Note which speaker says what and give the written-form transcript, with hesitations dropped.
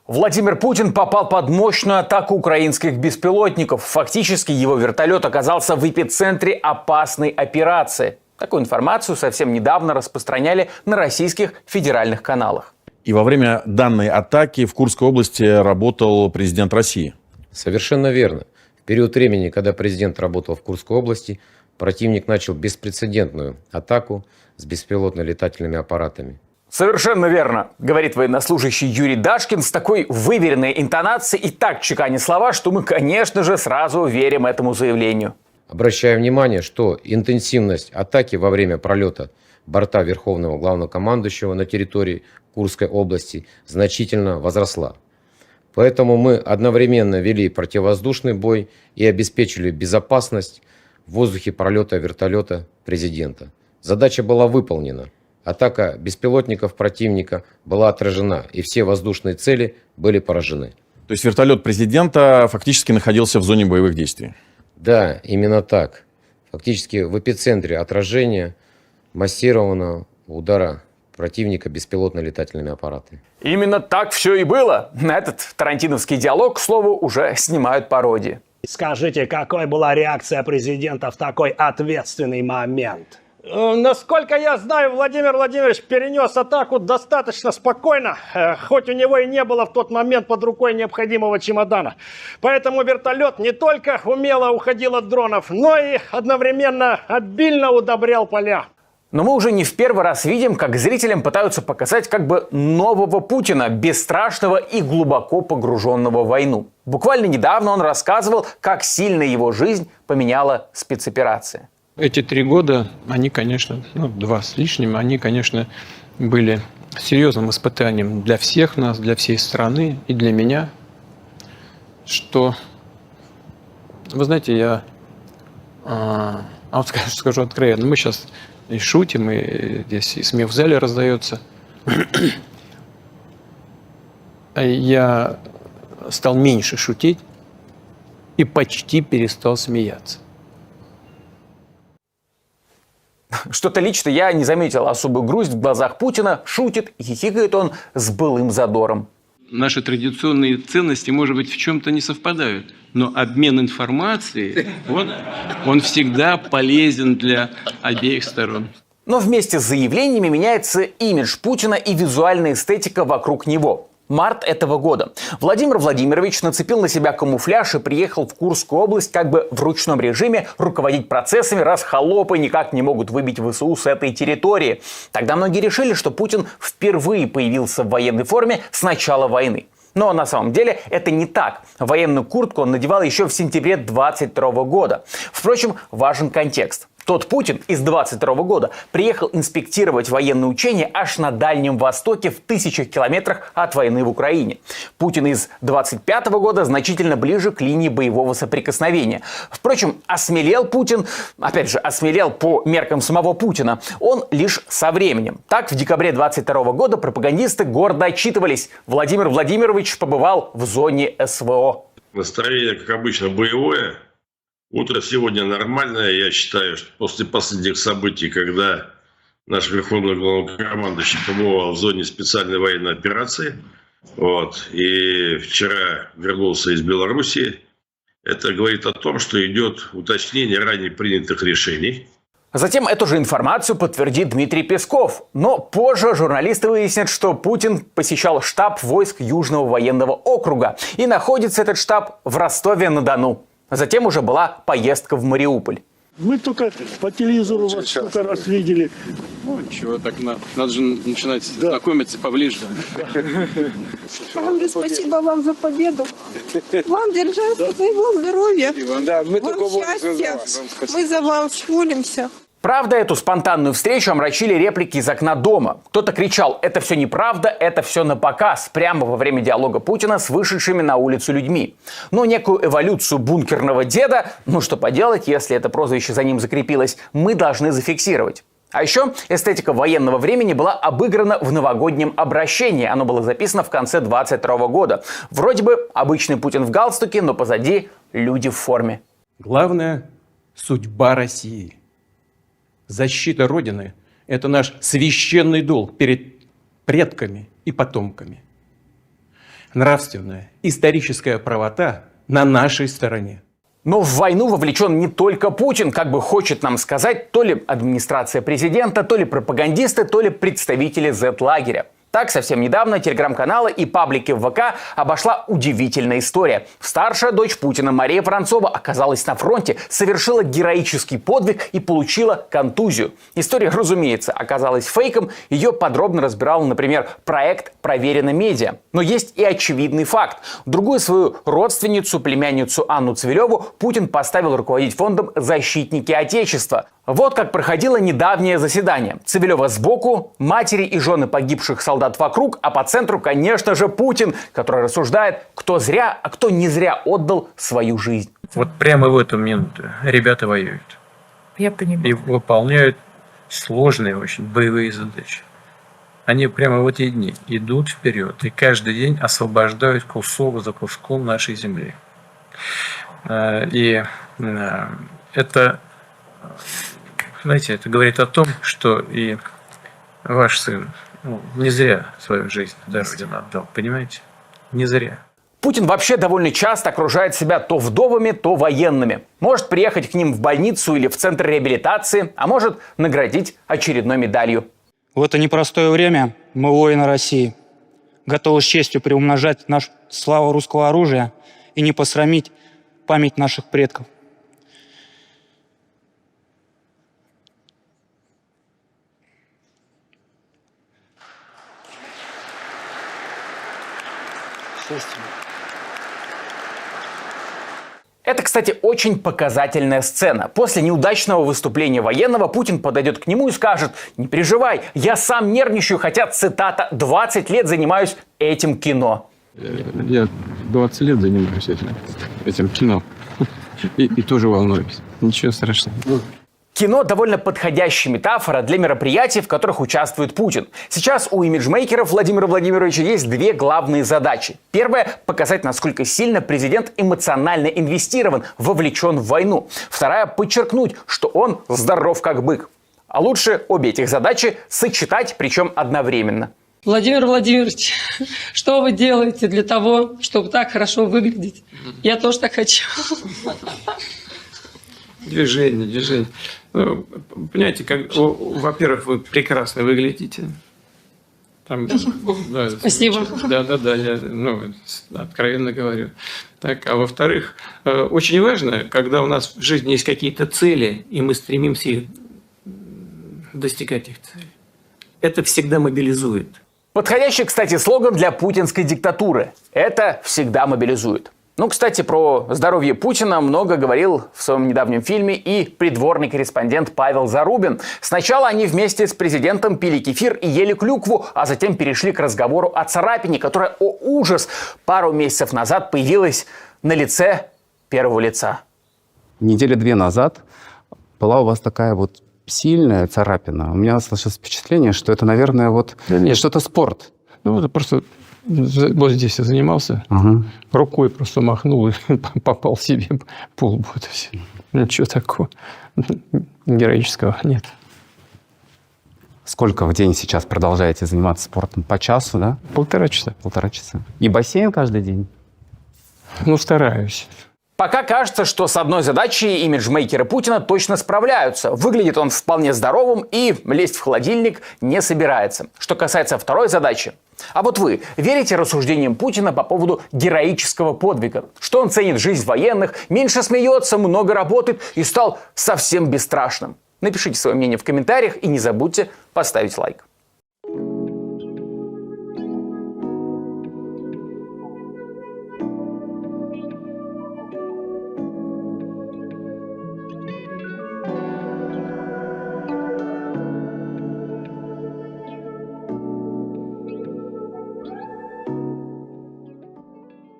Speaker 1: Владимир Путин попал под мощную атаку украинских беспилотников. Фактически его вертолет оказался в эпицентре опасной операции. Такую информацию совсем недавно распространяли на российских федеральных каналах.
Speaker 2: И во время данной атаки в Курской области работал президент России.
Speaker 3: Совершенно верно. В период времени, когда президент работал в Курской области, противник начал беспрецедентную атаку с беспилотно-летательными аппаратами.
Speaker 1: Совершенно верно, говорит военнослужащий Юрий Дашкин с такой выверенной интонацией и так чеканя слова, что мы, конечно же, сразу верим этому заявлению.
Speaker 3: Обращаю внимание, что интенсивность атаки во время пролета борта Верховного Главнокомандующего на территории Курской области значительно возросла. Поэтому мы одновременно вели противовоздушный бой и обеспечили безопасность в воздухе пролета вертолета президента. Задача была выполнена. Атака беспилотников противника была отражена, и все воздушные цели были поражены.
Speaker 2: То есть вертолет президента фактически находился в зоне боевых действий?
Speaker 3: Да, именно так. Фактически в эпицентре отражения массированного удара противника беспилотно-летательными аппаратами.
Speaker 1: Именно так все и было. На этот тарантиновский диалог, к слову, уже снимают пародии.
Speaker 4: Скажите, какой была реакция президента в такой ответственный момент?
Speaker 5: Насколько я знаю, Владимир Владимирович перенес атаку достаточно спокойно, хоть у него и не было в тот момент под рукой необходимого чемодана. Поэтому вертолет не только умело уходил от дронов, но и одновременно обильно удобрял поля.
Speaker 1: Но мы уже не в первый раз видим, как зрителям пытаются показать как бы нового Путина, бесстрашного и глубоко погруженного в войну. Буквально недавно он рассказывал, как сильно его жизнь поменяла спецоперация.
Speaker 6: Эти 3 года, они, конечно, 2 с лишним, они, конечно, были серьезным испытанием для всех нас, для всей страны и для меня. Что, вы знаете, я скажу откровенно, мы сейчас и шутим, и здесь и смех в зале раздается. Я стал меньше шутить и почти перестал смеяться.
Speaker 1: Что-то лично я не заметил особую грусть в глазах Путина. Шутит и хихикает он с былым задором.
Speaker 6: Наши традиционные ценности, может быть, в чем-то не совпадают. Но обмен информацией, он всегда полезен для обеих сторон.
Speaker 1: Но вместе с заявлениями меняется имидж Путина и визуальная эстетика вокруг него. Март этого года. Владимир Владимирович нацепил на себя камуфляж и приехал в Курскую область как бы в ручном режиме руководить процессами, раз холопы никак не могут выбить ВСУ с этой территории. Тогда многие решили, что Путин впервые появился в военной форме с начала войны. Но на самом деле это не так. Военную куртку он надевал еще в сентябре 2022 года. Впрочем, важен контекст. Тот Путин из 2022 года приехал инспектировать военные учения аж на Дальнем Востоке в 1000 километрах от войны в Украине. Путин из 2025 года значительно ближе к линии боевого соприкосновения. Впрочем, осмелел Путин, опять же, осмелел по меркам самого Путина, он лишь со временем. Так, в декабре 2022 года пропагандисты гордо отчитывались. Владимир Владимирович побывал в зоне СВО.
Speaker 7: Настроение, как обычно, боевое. Утро сегодня нормальное, я считаю, что после последних событий, когда наш Верховный Главнокомандующий побывал в зоне специальной военной операции, и вчера вернулся из Белоруссии, это говорит о том, что идет уточнение ранее принятых решений.
Speaker 1: Затем эту же информацию подтвердит Дмитрий Песков. Но позже журналисты выяснят, что Путин посещал штаб войск Южного военного округа. И находится этот штаб в Ростове-на-Дону. Затем уже была поездка в Мариуполь.
Speaker 5: Мы только по телевизору вас сколько раз видели.
Speaker 6: Чего так, надо же начинать знакомиться поближе.
Speaker 8: Спасибо вам за победу. Вам держаться, своего здоровья. Вам счастья. Мы за вас молимся.
Speaker 1: Правда, эту спонтанную встречу омрачили реплики из окна дома. Кто-то кричал: «Это все неправда, это все напоказ», прямо во время диалога Путина с вышедшими на улицу людьми. Но некую эволюцию бункерного деда, что поделать, если это прозвище за ним закрепилось, мы должны зафиксировать. А еще эстетика военного времени была обыграна в новогоднем обращении. Оно было записано в конце 2022 года. Вроде бы обычный Путин в галстуке, но позади люди в форме.
Speaker 6: Главное – судьба России. Защита Родины – это наш священный долг перед предками и потомками. нравственная, историческая правота на нашей стороне.
Speaker 1: Но в войну вовлечен не только Путин, как бы хочет нам сказать то ли администрация президента, то ли пропагандисты, то ли представители Z-лагеря. Так, совсем недавно телеграм-каналы и паблики в ВК обошла удивительная история. Старшая дочь Путина Мария Воронцова оказалась на фронте, совершила героический подвиг и получила контузию. История, разумеется, оказалась фейком. Ее подробно разбирал, например, проект «Проверено медиа». Но есть и очевидный факт. Другую свою родственницу, племянницу Анну Цивилеву, Путин поставил руководить фондом «Защитники Отечества». Вот как проходило недавнее заседание. Цивилева сбоку, матери и жены погибших солдат вокруг, а по центру, конечно же, Путин, который рассуждает, кто зря, а кто не зря отдал свою жизнь.
Speaker 6: Вот прямо в эту минуту ребята воюют.
Speaker 8: Я понимаю.
Speaker 6: И выполняют сложные очень боевые задачи. Они прямо в эти дни идут вперед и каждый день освобождают кусок за куском нашей земли. И это, знаете, это говорит о том, что и ваш сын не зря свою жизнь за Родину отдал, понимаете? Не зря.
Speaker 1: Путин вообще довольно часто окружает себя то вдовами, то военными. Может приехать к ним в больницу или в центр реабилитации, а может наградить очередной медалью.
Speaker 9: В это непростое время мы, воины России, готовы с честью приумножать славу русского оружия и не посрамить память наших предков.
Speaker 1: Это, кстати, очень показательная сцена. После неудачного выступления военного Путин подойдет к нему и скажет: «Не переживай, я сам нервничаю, хотя, цитата, 20 лет занимаюсь этим кино».
Speaker 6: Я 20 лет занимаюсь этим кино. И тоже волнуюсь. Ничего страшного.
Speaker 1: Кино – довольно подходящая метафора для мероприятий, в которых участвует Путин. Сейчас у имиджмейкеров Владимира Владимировича есть две главные задачи. Первая – показать, насколько сильно президент эмоционально инвестирован, вовлечен в войну. Вторая – подчеркнуть, что он здоров как бык. А лучше обе этих задачи сочетать, причем одновременно.
Speaker 10: Владимир Владимирович, что вы делаете для того, чтобы так хорошо выглядеть? Я тоже так хочу.
Speaker 6: Движение. Ну, понимаете, во-первых, вы прекрасно выглядите. Там, да,
Speaker 10: спасибо.
Speaker 6: Да, я откровенно говорю. Так, а во-вторых, очень важно, когда у нас в жизни есть какие-то цели, и мы стремимся достигать их целей. Это всегда мобилизует.
Speaker 1: Подходящий, кстати, слоган для путинской диктатуры. Это всегда мобилизует. Ну, кстати, про здоровье Путина много говорил в своем недавнем фильме и придворный корреспондент Павел Зарубин. Сначала они вместе с президентом пили кефир и ели клюкву, а затем перешли к разговору о царапине, которая, о ужас, пару месяцев назад появилась на лице первого лица.
Speaker 11: Недели 2 назад была у вас такая вот сильная царапина. У меня сложилось впечатление, что это, наверное, что-то спорт.
Speaker 6: Ну, это просто... Вот здесь я занимался, рукой просто махнул и попал себе по лбу. Ничего такого героического нет.
Speaker 11: Сколько в день сейчас продолжаете заниматься спортом? По часу, да?
Speaker 6: 1,5 часа.
Speaker 11: 1,5 часа. И бассейн каждый день?
Speaker 6: Ну, стараюсь.
Speaker 1: Пока кажется, что с одной задачей имиджмейкеры Путина точно справляются. Выглядит он вполне здоровым и лезть в холодильник не собирается. Что касается второй задачи. А вот вы верите рассуждениям Путина по поводу героического подвига? Что он ценит жизнь военных, меньше смеется, много работает и стал совсем бесстрашным? Напишите свое мнение в комментариях и не забудьте поставить лайк.